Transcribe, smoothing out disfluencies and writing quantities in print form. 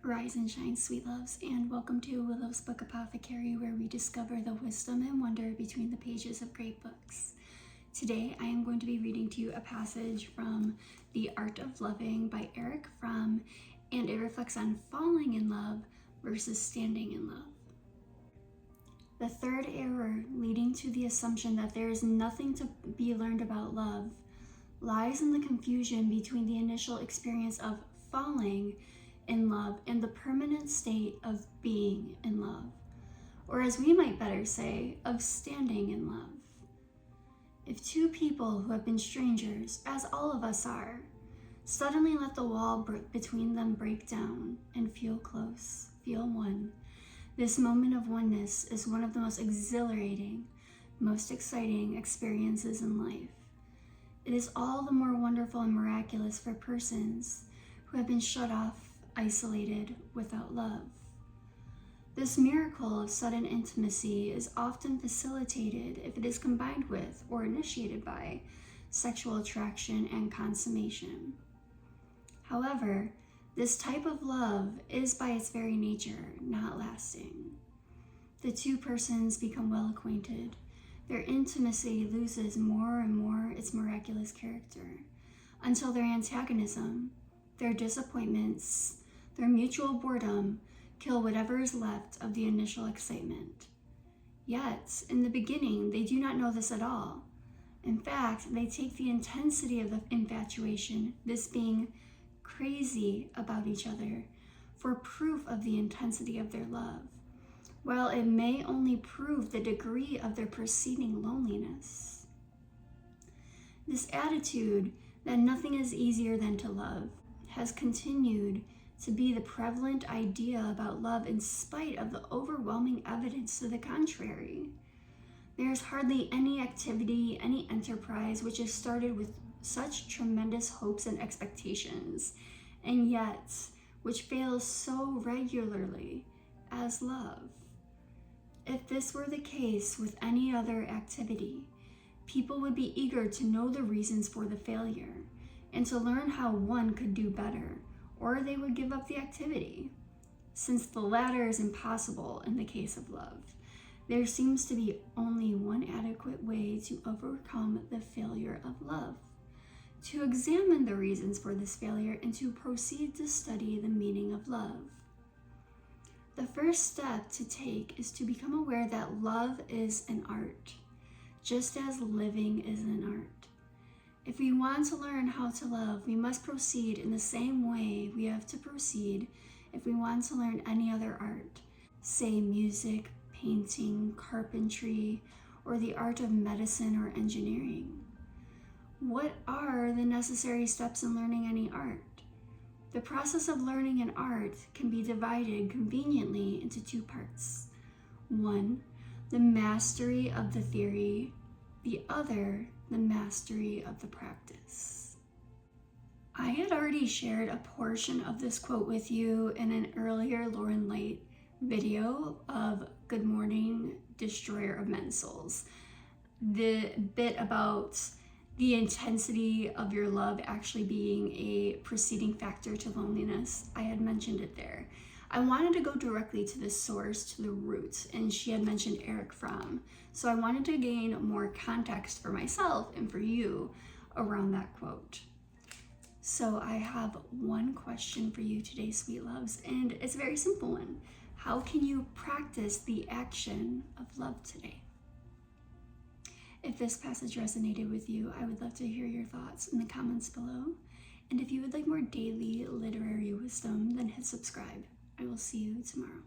Rise and shine, sweet loves, and welcome to Willow's Book Apothecary, where we discover the wisdom and wonder between the pages of great books. Today, I am going to be reading to you a passage from The Art of Loving by Erich Fromm, and it reflects on falling in love versus standing in love. The third error, leading to the assumption that there is nothing to be learned about love, lies in the confusion between the initial experience of falling in love and the permanent state of being in love, or as we might better say, of standing in love. If two people who have been strangers, as all of us are, suddenly let the wall between them break down and feel close, feel one, this moment of oneness is one of the most exhilarating, most exciting experiences in life. It is all the more wonderful and miraculous for persons who have been shut off, isolated, without love. This miracle of sudden intimacy is often facilitated if it is combined with or initiated by sexual attraction and consummation. However, this type of love is by its very nature not lasting. The two persons become well acquainted. Their intimacy loses more and more its miraculous character until their antagonism, their disappointments, their mutual boredom kill whatever is left of the initial excitement. Yet, in the beginning, they do not know this at all. In fact, they take the intensity of the infatuation, this being crazy about each other, for proof of the intensity of their love, while it may only prove the degree of their preceding loneliness. This attitude that nothing is easier than to love has continued to be the prevalent idea about love in spite of the overwhelming evidence to the contrary. There is hardly any activity, any enterprise which is started with such tremendous hopes and expectations, and yet which fails so regularly as love. If this were the case with any other activity, people would be eager to know the reasons for the failure and to learn how one could do better, or they would give up the activity. Since the latter is impossible in the case of love, there seems to be only one adequate way to overcome the failure of love: to examine the reasons for this failure and to proceed to study the meaning of love. The first step to take is to become aware that love is an art, just as living is an art. If we want to learn how to love, we must proceed in the same way we have to proceed if we want to learn any other art, say music, painting, carpentry, or the art of medicine or engineering. What are the necessary steps in learning any art? The process of learning an art can be divided conveniently into two parts. One, the mastery of the theory; the other, the mastery of the practice. I had already shared a portion of this quote with you in an earlier Lauren Light video of Good Morning, Destroyer of Men's Souls. The bit about the intensity of your love actually being a preceding factor to loneliness, I had mentioned it there. I wanted to go directly to the source, to the root, and she had mentioned Erich Fromm. So I wanted to gain more context for myself and for you around that quote. So I have one question for you today, sweet loves, and it's a very simple one. How can you practice the action of love today? If this passage resonated with you, I would love to hear your thoughts in the comments below. And if you would like more daily literary wisdom, then hit subscribe. I will see you tomorrow.